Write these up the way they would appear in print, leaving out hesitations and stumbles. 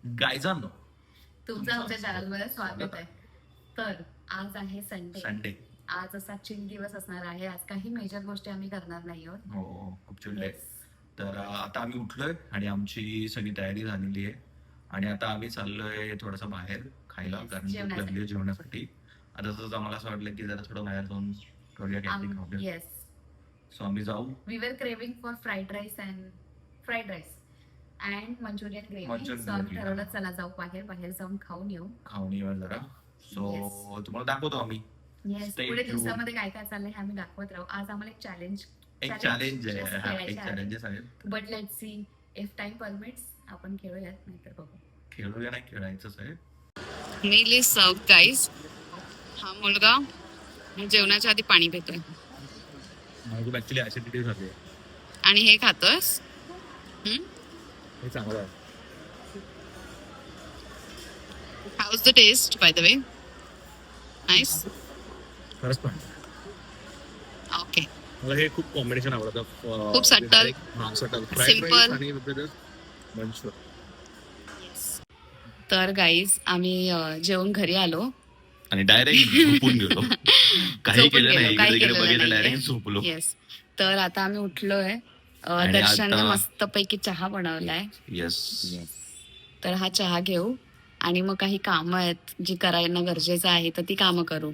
गायजांनो, तुमचं आमच्या चॅनलमध्ये स्वागत आहे. तर आज आहे संडे. आज असा चिल दिवस असणार आहे. आज काही मेजर गोष्टी आम्ही करणार नाही आहोत. हो, खूप चिल्ड आहे. तर आता आम्ही उठलोय आणि आमची सगळी तयारी झालेली आहे आणि आता आम्ही चाललोय थोडंसं बाहेर खायला, Yes, कारण भूक जेवणासाठी. लागली आहे जेवणासाठी. आता तसंच आम्हाला असं वाटलं की जरा थोडं बाहेर जाऊन करूया काहीतरी खाऊया. येस, सो आम्ही जाऊ. We were craving for fried rice and Manchurian gravy. Manchurian so आम्ही gravy. ठरवलं चला जाऊ बाहेर जाऊन खाऊन येऊ. जरा. So Yes. तुम्हाला दाखवतो आम्ही. येस, Stay पुढे tuned. दिवसामध्ये काय काय चाललंय हे आम्ही दाखवत राहू. आज आम्हाला एक चॅलेंज एक चॅलेंज आहे. But let see if time permits आपण खेळूयात, नाहीतर बघू. खेळूया नाही खेळायचंच आहे. Meal is served guys. हा मुलगा जेवणाच्या आधी पाणी पितोय माझं ऍक्च्युली ऍसिडिटी झाली आहे. आणि हे खातोयस. हे चांगलं आहे. House the test by the way? Nice. खरंच पण ओके. मला हे खूप कॉम्बिनेशन आवडतं. खूप subtle. Simple. आणि मंचुरियन. तर गाईज आम्ही जेवून घरी आलो आणि डायरेक्ट झोपून गेलो. काही झोपून केलं गेलो, नाही, काही इकडे केलेलं बघितलं, नाहीये. डायरेक्ट झोपलो. येस. तर आता आम्ही उठलोय. आणि दर्शनने आता- मस्तपैकी चहा बनवलाय. येस. तर हा चहा घेऊ आणि मग काही कामं आहेत जी करायला गरजेचं आहे तर ती कामं करू.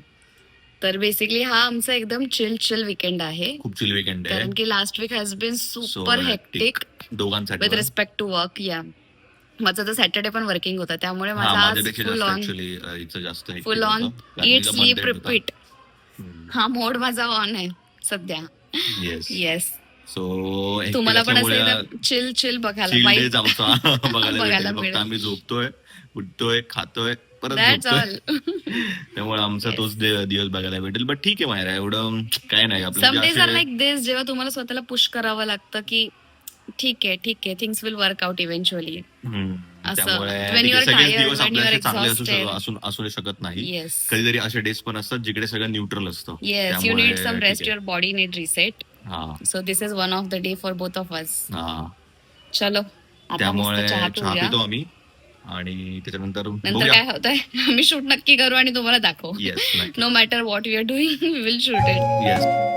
तर बेसिकली हा आमचा एकदम चिल विकेंड आहे, खूप चिल वीकेंड आहे. कारण की last week has been super hectic दोघांसाठी विथ रिस्पेक्ट टू वर्क. या माझं तर सॅटर्डे पण वर्किंग होता, त्यामुळे हा, माझा आज माझ्यापेक्षा फुल जास्त ऑन ऍक्च्युअली इथं जास्त hectic फुल ऑन होतं. कारण ईट इथं स्लीप month end होता. रिपीट हा मोड माझा ऑन आहे सध्या. Yes. येस. सो तुम्हाला पण असं एकदम चिल बघायला चिल vibe डेज आमचा बघायला बघायला भेटेल. फक्त मिळेल. आम्ही झोपतोय, उठतोय, खातोय, परत That's झोपतोय. all. त्यामुळे आमचा Yes. तोच दिवस बघायला भेटेल. बट ठीक आहे मायरा, एवढं काय नाही आपलं. सम म्हणजे डेज आर असे- लाईक दिस, जेव्हा तुम्हाला स्वतःला पुश करावं लागतं की ठीक आहे things will work out eventually. हम्म. असं, त्यामुळे when you are सगळेच tired, दिवस when आपले you are असे चांगले exhausted. असू शकत नाही. येस. कधीतरी असे डेज पण असतात जिकडे सगळं न्यूट्रल असतं. येस, यू नीड सम ठीक रेस्ट, आहे. Your body need reset. हा so this is one of the day for both of us. हा. चलो आता त्यामुळे मस्त चहा चहा पिऊया. पितो आम्ही आणि त्याच्यानंतर नंतर बघूया. काय होतंय आम्ही शूट नक्की करू आणि तुम्हाला दाखवू. येस, नक्की. No matter what we are doing we will shoot it. Yes.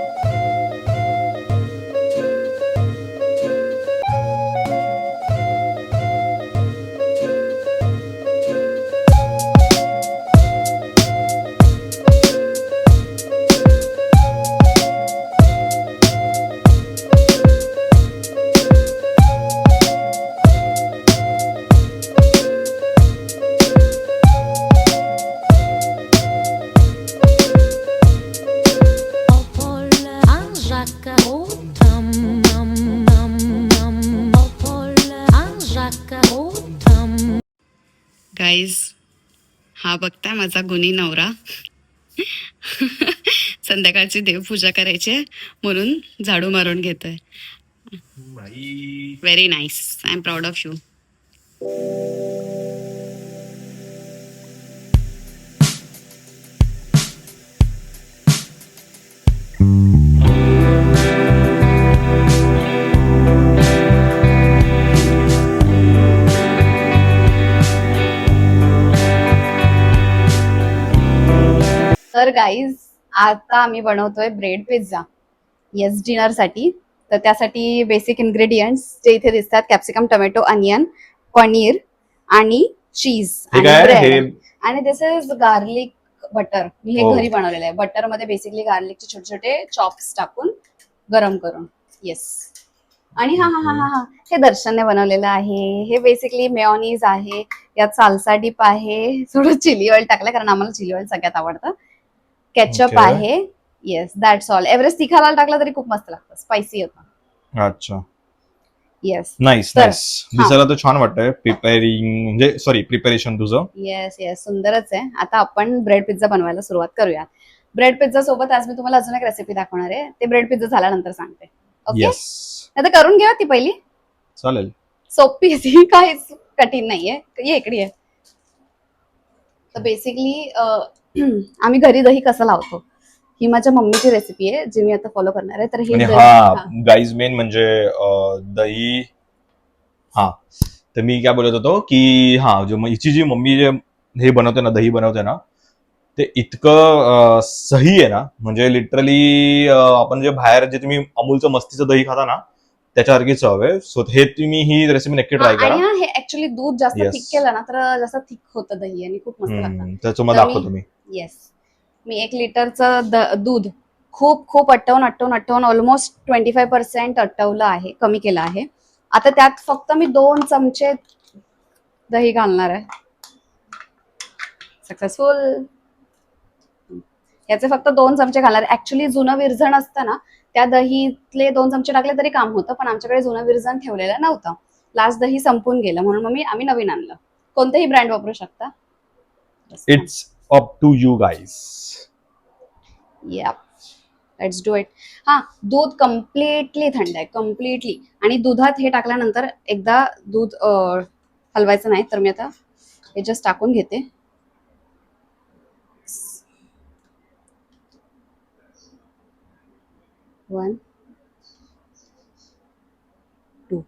Guys हा बघताय माझा गुणी नवरा. संध्याकाळची देवपूजा करायची आहे म्हणून झाडू मारून घेतोय. बाई. Very nice. I am proud of you. तर गाईज आता आम्ही बनवतोय ब्रेड पिझ्झा. येस, डिनर साठी. तर त्यासाठी बेसिक इन्ग्रेडियंट्स जे इथे दिसतात, कॅप्सिकम, टोमॅटो, अनियन, पनीर आणि चीज आणि ब्रेड. आणि दिस इज गार्लिक बटर. मी हे घरी बनवलेलं आहे. बटर मध्ये बेसिकली गार्लिकचे छोटे छोटे चॉप्स टाकून गरम करून. येस. आणि हा हा हा हा हा हे दर्शनने बनवलेलं आहे. हे बेसिकली मेयोनीज आहे, यात साल्सा डिप आहे, थोडं चिली ऑइल टाकलं कारण आम्हाला चिली ऑइल सगळ्यात आवडतं. केचप आहे. Yes, that's all. एव्हरेस्ट तिखा लाल टाकला तरी खूप मस्त लागतं, स्पायसी होतं. अच्छा, येस. नाईस तर- नाईस. दिसायला तर छान वाटतंय. प्रिपरेशन तुझं. येस येस, सुंदरच आहे. आता आपण ब्रेड पिझ्झा बनवायला सुरुवात करूया. ब्रेड पिझ्झा सोबत आज मी तुम्हाला अजून एक रेसिपी दाखवणार आहे. ते ब्रेड पिझ्झा झाल्यानंतर सांगते. ओके, येस, आता करून घ्या ती पहिली. चालेल. सोपी आहे ती, काहीच कठीण नाहीये. ये इकडे आहे. तर बेसिकली आम्ही घरी दही कसं लावतो ही माझ्या मम्मीची रेसिपी आहे जी मी आता फॉलो करणार आहे. तर हे आणि दही- हा हा. गाईज मेन म्हणजे दही. हा, तर मी काय बोलत होतो की हा जो हिची जी मम्मी जे हे बनवते ना, दही बनवते ना, ते इतकं सही आहे ना, म्हणजे लिटरली आपण जे बाहेर जे तुम्ही अमूलचं मस्तीचं दही खाता ना, त्याच्यासारखी चव आहे. सो हे तुम्ही ही रेसिपी नक्की हा, ट्राय आणि करा. ना हे ऍक्च्युली दूध जास्त येस. थिक केलं ना तर जास्त थिक होतं दही आणि खूप मस्त लागतं. तर तुम्हाला तर दाखवतो मी. येस, मी 1 लिटरचं दूध खूप खूप आटवून ऑलमोस्ट 25% आटवलं आहे, कमी केलं आहे. आता त्यात फक्त मी 2 चमचे दही घालणार आहे. सक्सेसफुल. याचे फक्त 2 चमचे घालणार. ऍक्च्युली जुनं विरझण असतं ना, त्या दहीतले 2 चमचे टाकले तरी काम होतं, पण आमच्याकडे जुनं विरझण ठेवलेलं नव्हतं. लास्ट दही संपून गेलं म्हणून मग आम्ही नवीन आणलं. कोणतेही ब्रँड वापरू शकता. It's up to you guys. Yeah, let's do it. हा, दूध कम्प्लिटली थंड आहे, कम्प्लिटली. आणि दुधात हे टाकल्यानंतर एकदा दूध हलवायचं नाही. तर मी आता हे जस्ट टाकून घेते. 1 2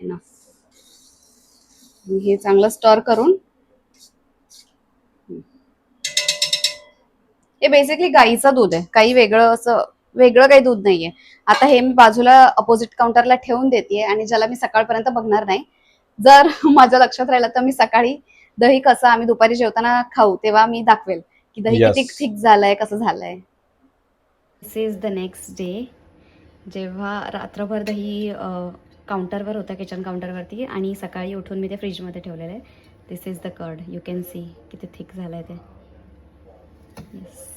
इनफ. हे चांगलं स्टर करून, हे बेसिकली गाईचं दूध आहे, काही वेगळं काही दूध नाहीये. आता हे मी बाजूला अपोजिट काउंटरला ठेवून देते आणि ज्याला मी सकाळपर्यंत बघणार नाही. जर माझ्या लक्षात राहिलं तर मी सकाळी दही कसं आम्ही दुपारी जेवताना खाऊ तेव्हा मी दाखवेल की दही Yes. किती थिक झालंय, कसं झालंय. दिस इज द नेक्स्ट डे, जेव्हा रात्रभर दही काउंटरवर होतं, किचन काउंटरवरती, आणि सकाळी उठून मी ते फ्रीजमध्ये ठेवलेलं आहे. This is the curd. You can see किती थिक झालंय ते. येस,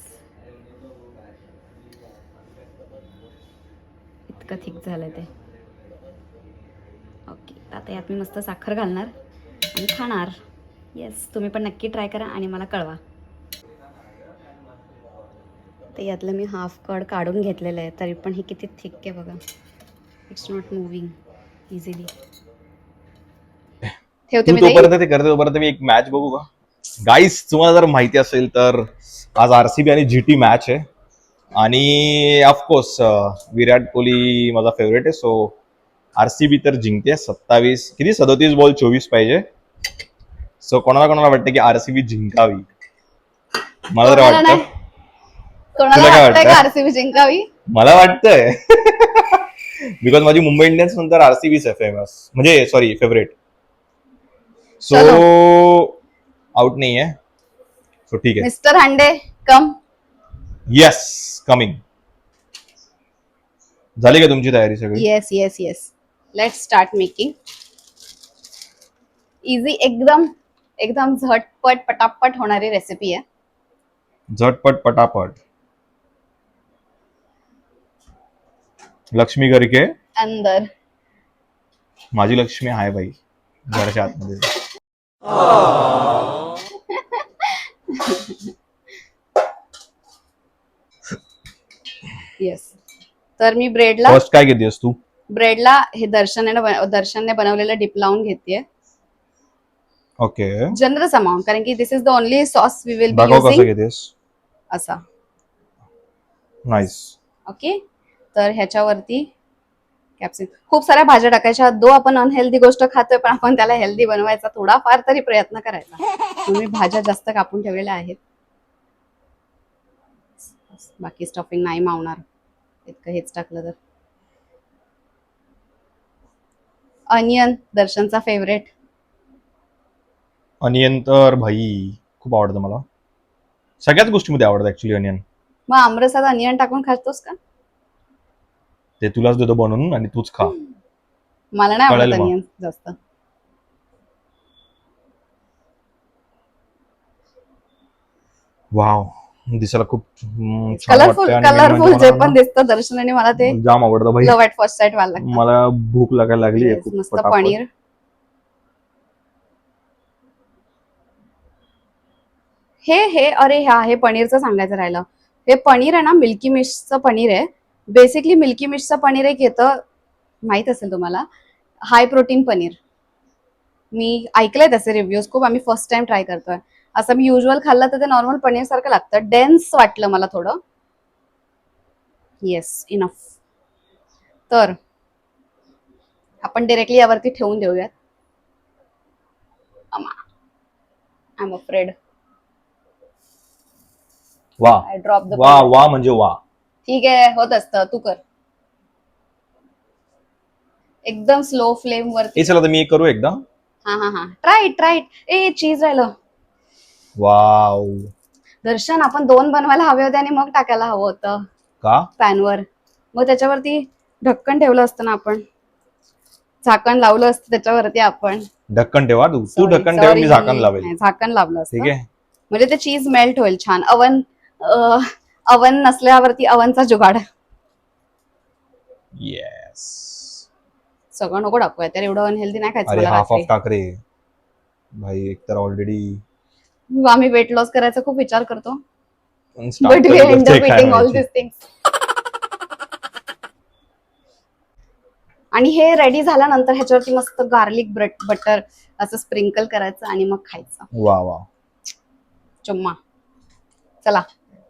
इतकं थिक झालंय ते. ओके, आता यात मी मस्त साखर घालणार आणि खाणार. येस, तुम्ही पण नक्की ट्राय करा आणि मला कळवा. तर यातलं मी हाफ कर्ड काढून घेतलेलं आहे, तरी पण हे किती थिक आहे बघा. It's not moving easily. ठेवते तू मी दही. तोपर्यंत ते करते, तोपर्यंत मी एक मॅच बघू का गाईस. तुम्हाला जर माहिती असेल तर आज आरसीबी आणि जीटी मॅच आहे, आणि ऑफकोर्स विराट कोहली माझा फेवरेट आहे. सो आरसीबी तर जिंकते 37 बॉल 24 पाहिजे. सो कोणाला कोणाला वाटतं की आरसीबी जिंकावी? मला तर कोणाला नाही, वाटतं. कोणाला तुला काय वाटतंय का वाटतं? आरसीबी जिंकावी? मला वाटतंय बिकॉज माझी मुंबई इंडियन्स नंतर आरसीबीच आहे फेमस, म्हणजे सॉरी फेवरेट. सो चलो. आउट नाही आहे. सो ठीक आहे. Mister Hande come. Yes, coming. झाली का तुमची तयारी सगळी? Yes yes yes, let's start making. Easy, एकदम एकदम झटपट पटापट होणारी रेसिपी आहे. झटपट पटापट. लक्ष्मी करके अंदर. माझी लक्ष्मी आहे बाई घराच्या आतमध्ये. येस, तर मी ब्रेडला फर्स्ट काय घेतेस तू? हे दर्शनने बनवलेलं डिप लावून घेतेय. ओके, जनरस अमाऊंट, कारण की this is the only sauce we will be दाखव कसं युझिंग. घेतेस. असा. नाईस. ओके, तर ह्याच्यावरती कॅप्सिकम, खूप साऱ्या भाज्या टाकायच्या. दो आपण अनहेल्दी गोष्ट खातोय, पण आपण त्याला हेल्दी बनवायचा थोडाफार तरी प्रयत्न करायचा. तुम्ही भाज्या जास्त कापून ठेवलेल्या आहेत. बाकी स्टफिंग नाही मावणार इतकं हेच टाकलं तर. Onion, दर्शनचा favourite. अनियन तर भाई खूप आवडतं मला. सगळ्याच गोष्टीमध्ये आवडतं ऍक्च्युली अनियन. मग आमरसात अनियन टाकून खातोस का? ते तुलाच देतो बनवून आणि तूच खा. मला नाही कळेल आवडत मग. अनियन जास्त. वाव, दिसायला खूप छान कलरफुल वाटतंय. आणि main म्हणजे कलरफुल जे मला पण ना दिसतं दर्शनाने मला ते जाम आवडतं भाई. लव्ह ॲट फर्स्ट साईट व्हायला लागतं. मला भूक लागायला लागली आहे Yes, खूप मस्त पटापट. पनीर. अरे हे पनीरचं सांगायचं राहिलं. हे पनीर आहे ना, मिल्की मिस्टचं पनीर आहे. बेसिकली मिल्की मिस्टचं पनीर एक येतं, माहित असेल तुम्हाला, हाय प्रोटीन पनीर. मी ऐकलंय त्याचे रिव्ह्यूज खूप. आम्ही फर्स्ट टाइम ट्राय करतोय. असं मी युजल खाल्लं तर ते नॉर्मल पनीर सारखं लागतं. डेन्स वाटलं मला थोडं. Yes, enough. तर आपण डिरेक्टली यावरती ठेवून देऊयात. I am afraid. वा आय ड्रॉप द वा वा म्हणजे वा. ठीक आहे, होत असतं, तू कर. एकदम स्लो फ्लेम वरती. हे चला तर मी एक करू एकदा. हा ट्राय. ए चीज राहिलं. वाव. दर्शन, आपण 2 बनवायला हवे होते आणि मग टाकायला हवं होतं का? पॅनवर. मग त्याच्यावरती ढक्कन ठेवलं असतं ना आपण, झाकण लावलं असतं त्याच्यावरती आपण. ढक्कन ठेवा तू Sorry, ढक्कन ठेवा, मी झाकण लावेल. नाही, झाकण लावलं असतं ठीक आहे. म्हणजे ते चीज मेल्ट होईल छान. अवन नसल्यावरती अवनचा जुगाड. येस. सगळं नको टाकूया, तर एवढं अनहेल्दी नाही खायचं अरे मला हाफ रात्री. ऑफ टाक रे भाई, एक तर ऑलरेडी आम्ही वेट लॉस करायचा खूप विचार करतो, स्टार्ट बट वी कधी एंड करते अप काय इटिंग ऑल माहिती. दिस थिंग्स. आणि हे रेडी झाल्यानंतर ह्याच्यावरती मस्त गार्लिक बटर असं स्प्रिंकल करायचं आणि मग खायचं. वा वा. चुम्मा. चला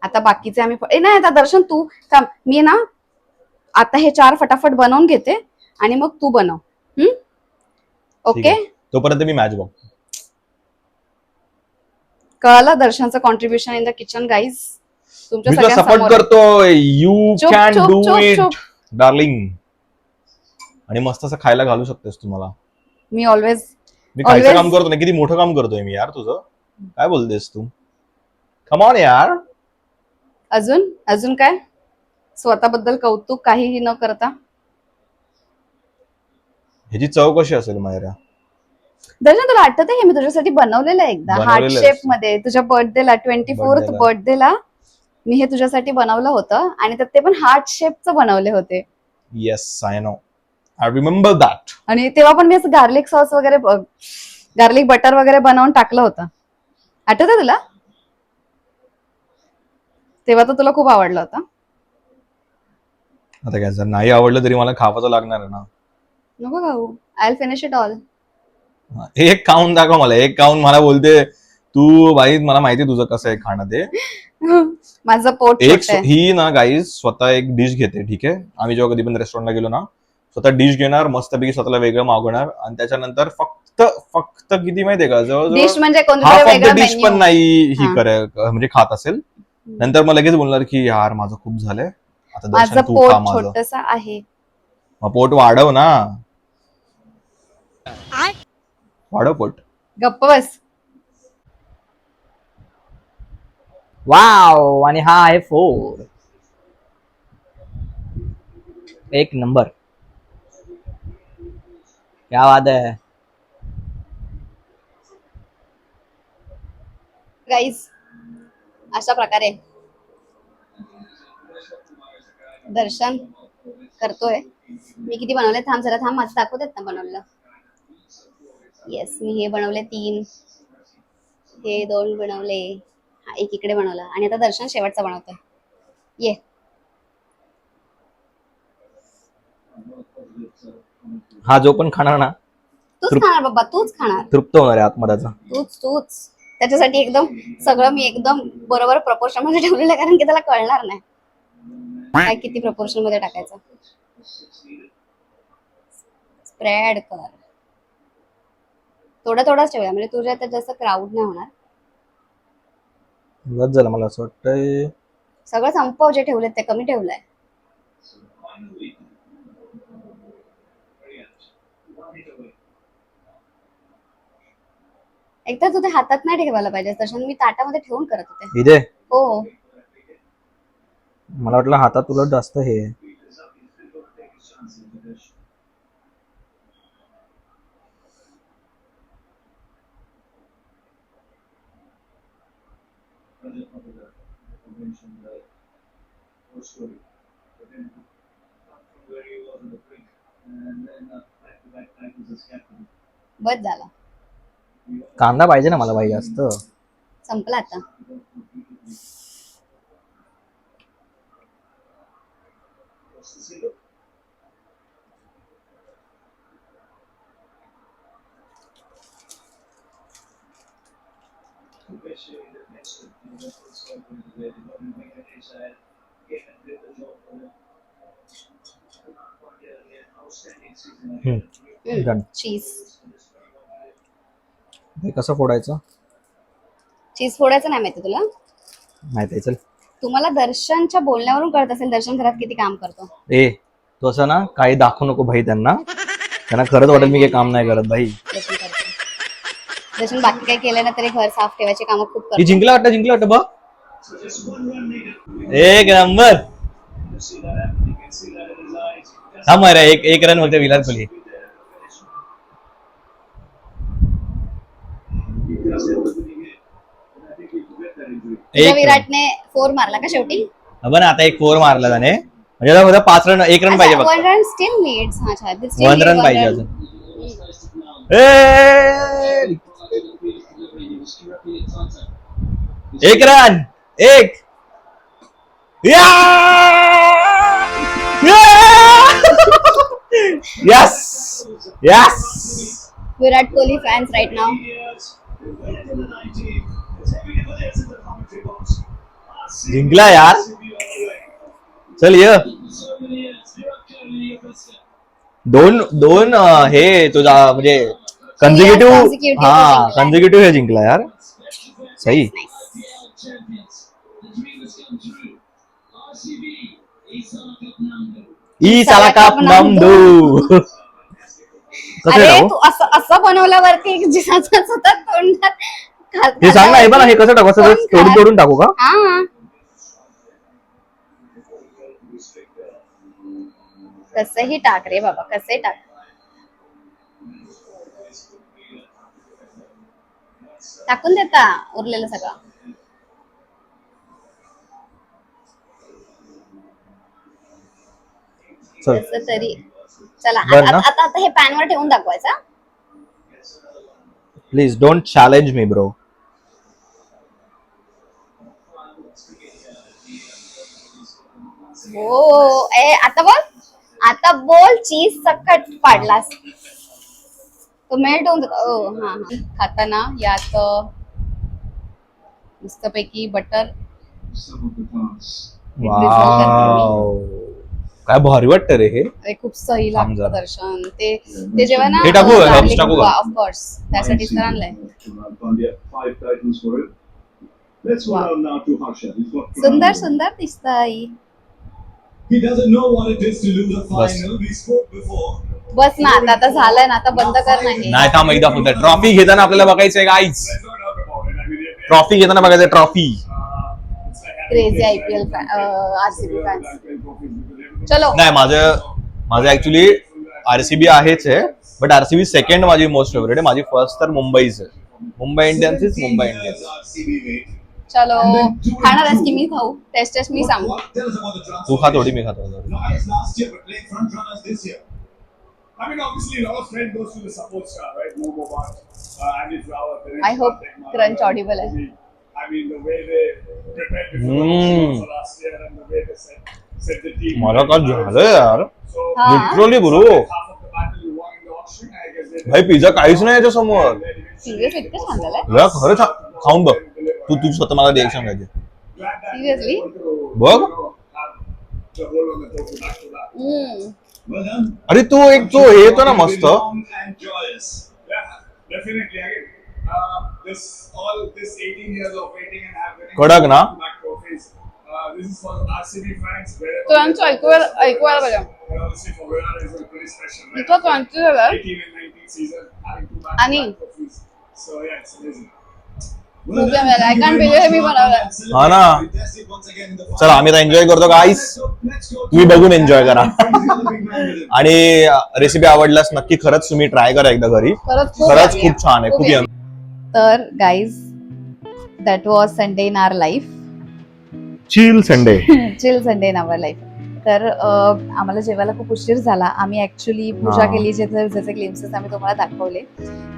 आता बाकीचे आम्ही नाही, आता दर्शन तू थांब, मी ना आता हे 4 फटाफट बनवून घेते आणि मग तू बनव. ठीक ओके. आहे. तोपर्यंत मी मॅच बघ. कळालं दर्शनचं contribution in the kitchen guys. तुमच्या मी तुला सपोर्ट सगळ्यांसमोर आहे. करतोय. यू चुप, कॅन चुप, डू चुप, इट चुप. डार्लिंग. आणि मस्त असं खायला घालू शकतेस तुम्हाला. मी ऑलवेज मी खायचं काम करतो ना, किती मोठं काम करतोय मी यार तुझं. काय बोलतेस तू? कम ऑन यार. अजून काय स्वतःबद्दल कौतुक काहीही न करता. ह्याची चव कशी असेल मायरा? दर्शन, तुला आठवत आहे, मी तुझ्यासाठी बनवलेलं आहे एकदा हार्ट बनवलेलं शेप असतं. मध्ये, तुझ्या बर्थडेला 24th Birthday ला. बर्थडेला मी हे तुझ्यासाठी बनवलं होतं आणि त्यात ते पण हार्ट शेपचं बनवले होते. Yes I know. I remember that. आणि तेव्हा पण मी असं गार्लिक सॉस वगैरे, गार्लिक बटर वगैरे बनवून टाकलं होतं. आठवतं तुला? तेव्हा तर तुला खूप आवडलं होतं. आता काय, जर नाही आवडलं तरी मला खावंच लागणार आहे ना. नको खाऊ, I will finish it all. एक खाऊन दाखव मला. एक खाऊन मला बोलते तू बाई, मला माहिती आहे तुझं कसं आहे खाणं ते. माझं पोट एक छोटं आहे. ही ना गाईज स्वतः एक डिश घेते. ठीक आहे, आम्ही जेव्हा कधी पण रेस्टॉरंटला गेलो ना, स्वतः डिश घेणार, मस्तपैकी स्वतःला वेगळं मागवणार आणि त्याच्यानंतर फक्त फक्त किती माहितीये का, डिश जवळजवळ म्हणजे कोणतं हाफ ऑफ द वेगळं डिश मेन्यू. पण नाही ही हा. म्हणजे खात असेल. नंतर मग लगेच बोलणार की यार माझं खूप झालंय, आता माझं दर्शन तू खा पोट माझं. छोटस आहे. मग पोट वाढव ना, वाढव पोट. गप्प बस. वाव. आणि हा आहे 4. एक नंबर. क्या बात है. गाईज, अशा प्रकारे दर्शन करतोय. मी किती बनवले थांब जरा, थांब माझं दाखवतात ना बनवलं. येस, मी हे बनवले 3, हे 2 बनवले, हा एक इकडे बनवला आणि आता दर्शन शेवटचा बनवतोय. ये. हा जो पण खाणार ना तूच खाणार बाबा, तूच खाणार. तृप्त होणार आहे आत्मदाचा. तूच त्याच्यासाठी एकदम सगळं मी एकदम बरोबर प्रपोर्शन मध्ये ठेवलेलं आहे, कारण की त्याला कळणार नाही काय किती प्रपोर्शन मध्ये टाकायचं. स्प्रेड कर, थोडंच ठेवूया म्हणजे तुझ्या आता जास्त क्राऊड नाही होणार. बस झालं, मला असं वाटतंय. सगळं संपव, जे ठेवलेत ते कमी ठेवलंय. एकदा तू ते हातात नाही ठेवायला पाहिजे तसं, मी ताटामध्ये ठेवून करत होते. इथे हो. मला वाटलं हातात तुला जास्त हे आहे. बस झाला, कांदा पाहिजे ना मला भाई जास्त. संपला आता. Done. चीज हे कसं फोडायचं चीज फोडायचं नाही माहिती तुला? माहिती आहे, चल. तुम्हाला दर्शनच्या बोलण्यावरून कळत असेल दर्शन घरात किती काम करतो. ए तू असं ना काही दाखवू नको भाई त्यांना खरंच वाटेल मी काही काम नाही करत भाई. दर्शन करतो. दर्शन बाकी काही केलं ना तरी घर साफ ठेवायची कामं खूप ही करतो. जिंकला वाटतं बघ. एक नंबर. हा मरा एक रन होते विराट कोहली. तुझ्या विराटने 4 मारला का शेवटी? बघ ना आता एक 4 मारला त्याने म्हणजे आता फक्त 5 रन 1 रन पाहिजे फक्त. 1 रन स्टील नीड्स. हा अच्छा 1 रन पाहिजे अजून. एक रन एक yes yes. Virat Kohli fans right नाव. जिंकला यार. चल ये दोन हे तुझा म्हणजे कन्झिक्युटिव्ह. consecutive हा जिंकलाय. कन्झिक्युटिव्ह हे जिंकला यार. सही. ई साला कप नमदू. कसं अरे टाकू? तू असं बनवल्यावरती जिजाचं सतत तोंडात हे सांग ना हे बघा हे कसं टाकू असं तोडून तोडून टाकू का? हा कसंही टाक रे बाबा कसंही टाक. टाकून देता उरलेलं सगळं. चल कसं तरी चला बरं ना? आता हे पॅनवर ठेवून दाखवायचं. Please don't challenge me bro. हो आता बोल चीज सकट पाडलास. तो मेल्ट होऊन जातो. हा हा खाताना यात मस्तपैकी बटर वाव काय भारी वाटतं रे हे. अरे खूप सही थांब लागतं जरा. दर्शन ते जेव्हा ना हे टाकू, herbs टाकू का? ऑफकोर्स त्यासाठी तर आणलंय. सुंदर सुंदर दिसतंय. He doesn't know what it is to lose a bus. final. We spoke before. बस ना आता झालंय ना आता बंद कर नाही. नाही थांब एकदा फक्त ट्रॉफी घेताना आपल्याला बघायचंय guys. Let's not talk about it. I mean, trophy घेताना बघायचंय trophy. it's like crazy IPL RCB fans. चलो नाही माझं ऍक्च्युली आरसीबी आहेच आहे बट आरसीबी सेकंड माझी मोस्ट फेवरेट आहे. माझी फर्स्ट तर मुंबईच आहे. Mumbai Indians Mumbai Indians. RCB, mate. चलो खाणार आहेस की मी खाऊ? टेस्ट मी सांगू. Tell us about the transfer. तू खा थोडी मी खातो. Not as last year, but playing front runners this year. I mean, obviously, a lot of credit goes to the support star, right? Mo Mobat, Andy Flower. I hope Crunch audible hai. I mean, the way they prepared before the World Cup last year and the way they set the team. मला काय झालं यार So, हा. Literally bro. half of the battle you won in the auction, I guess they भाई pizza काहीच नाही याच्या समोर. सिरियस इतकं छान झालंय. या खरंच खाऊन बघ तू स्वतः मला रिएक्शन द्यायची. glad that Seriously? they were able to, बघ. have the whole of the total back to back. हम्म. Well done. अरे तू एक तो हे येतो ना मस्त. Long and joyous. Yeah, definitely. Again, this 18 years of waiting and having कडक ना? back trophies. This is for RCB fans. Crunch ऐकूया पाहिजे. Obviously for Virat is pretty special. Right? इतकं क्रंची झालं 18 and 19 season having two back आणि trophies. So yeah, it's amazing. खूप जमलेलं. I can't believe मी बनवलं. हा ना. चला आम्ही आता एन्जॉय करतो गाईस. तुम्ही बघून एन्जॉय करा. आणि रेसिपी आवडल्यास नक्की खरंच तुम्ही ट्राय करा एकदा घरी. खरंच खूप छान आहे खूप yummy. तर guys that was Sunday in our life. Chill Sunday. Chill Sunday in our life. तर आम्हाला जेवायला खूप उशीर झाला. आम्ही ऍक्च्युली पूजा केली ज्याचे ग्लिम्सेस आम्ही तुम्हाला दाखवले.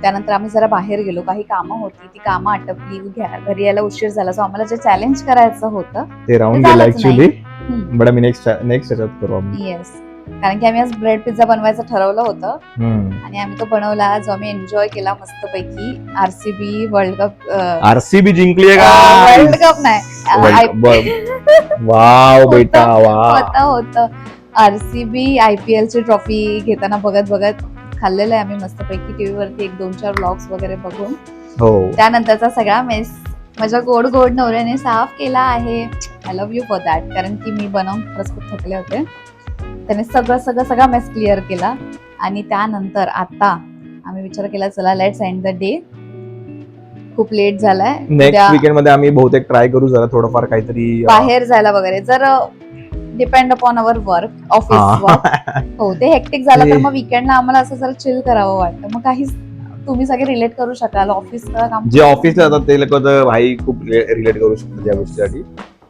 त्यानंतर आम्ही जरा बाहेर गेलो. काही कामं होती ती कामं आटपली. घरी यायला उशीर झाला. सो आम्हाला जे चॅलेंज करायचं होतं ते राहून ते गेलं झालंच ऍक्च्युली हम्म. बट आम्ही नेक्स्ट ह्याच्यात करू आम्ही. येस कारण की आम्ही आज ब्रेड पिझ्झा बनवायचं ठरवलं होतं आणि आम्ही तो बनवला जो आम्ही एन्जॉय केला मस्तपैकी. आरसीबी वर्ल्ड कप आरसीबी जिंकली आहे वर्ल्ड का? कप नाही वाव बेटा वाव. होतं आरसीबी IPL ची ट्रॉफी घेताना बघत खाल्लेलं आहे आम्ही मस्तपैकी टीव्ही वरती 1-2-4 व्लॉग्स वगैरे बघून. हो त्यानंतरचा सगळा मेस माझ्या गोड गोड नवऱ्याने साफ केला आहे. I love you for that. कारण की मी बनवून खरंच खूप थकले होते. त्याने सगळा मेस क्लिअर केला. आणि त्यानंतर आता आम्ही विचार केला चला लेट्स एंड द डे. खूप लेट झालाय. नेक्स्ट उद्या वीकेंड मध्ये आम्ही बहुतेक ट्राय करू जरा थोडंफार काहीतरी बाहेर जायला वगैरे, जर depend upon our work office work. हो ते हेक्टिक झालं तर मग विकेंडला आम्हाला असं जरा चिल करावं वाटतं. मग काही तुम्ही सगळे रिलेट करू शकाल ऑफिसचं काम. जे ऑफिसला जातात ते लोक तर भाई खूप रिलेट करू शकतात या गोष्टीसाठी.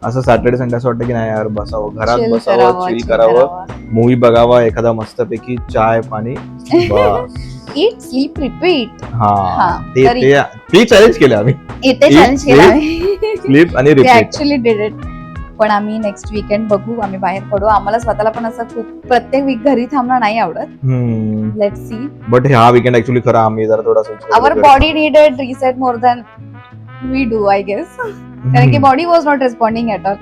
असं सॅटर्डे संडे असं वाटतं की नाही यार बसावं घरात, Chill बसावं, चिल करावं, मूवी बघावा, एखादा मस्तपैकी चाय पाणी बस. Eat sleep repeat. हा हा, ते तरी- ते चॅलेंज केलं आम्ही. इथे Eat, चॅलेंज केला sleep, आम्ही. स्लीप आणि ते रिपीट. Actually did it. पण आम्ही नेक्स्ट वीकेंड बघू, आम्ही बाहेर पडू. आम्हाला स्वतःला पण असं खूप प्रत्येक वीक घरी थांबणं नाही आवडत. Let's see. बट हा वीकेंड ऍक्च्युली खरं आम्ही जरा थोडासा our body needed reset more than we do I guess. कारण की body was not responding at all.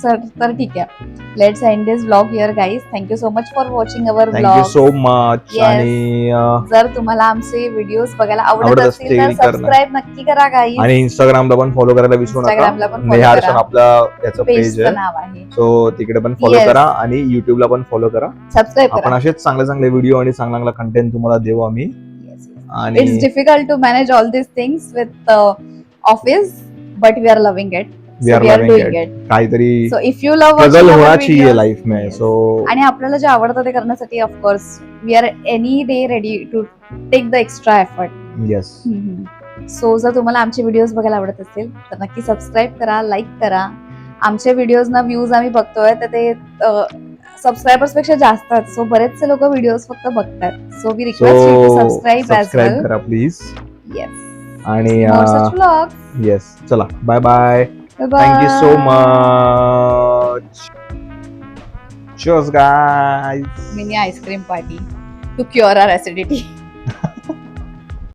So तर ठीक आहे. Let's end this vlog here guys. Thank you so much for watching our thank you vlog. So much. Yes. आणि जर तुम्हाला आमचे videos बघायला आवडत आवडत असतील असतील तर करणं. सबस्क्राईब नक्की करा गाईज. आणि इंस्टाग्रामला पण फॉलो करायला विसरू Instagramला नका. पण follow नेहा करा. अर्शन आपला याचं पेज पेजचं आहे. नाव आहे. सो तिकडे पण फॉलो Yes. करा आणि युट्यूबला पण फॉलो करा. सबस्क्राईब आपण करा. असेच चांगले चांगले व्हिडिओ आणि चांगला चांगला कंटेंट तुम्हाला देऊ आम्ही. आणि It's difficult to manage all these things with office, but we are loving it. We So are we are loving doing it. it. काहीतरी So if you love struggle watching our होना चाहिए videos, life में. yes. So आणि आपल्याला जे आवडतं ते करण्यासाठी of course we are any day ready to take the extra effort. Yes. So जर तुम्हाला आमचे व्हिडिओज बघायला आवडत असतील तर नक्की सबस्क्राईब करा, लाईक करा. आमच्या व्हिडिओजना व्ह्यूज आम्ही बघतोय तर ते सबस्क्रायबर्स पेक्षा जास्त आहेत. सो बरेचसे लोक व्हिडिओज फक्त बघतात. So we request you to subscribe as subscribe well. करा प्लीज. येस. आणि More such vlogs. येस चला bye bye. Bye-bye. Thank you so much. Cheers, guys. Mini ice cream party to cure our acidity.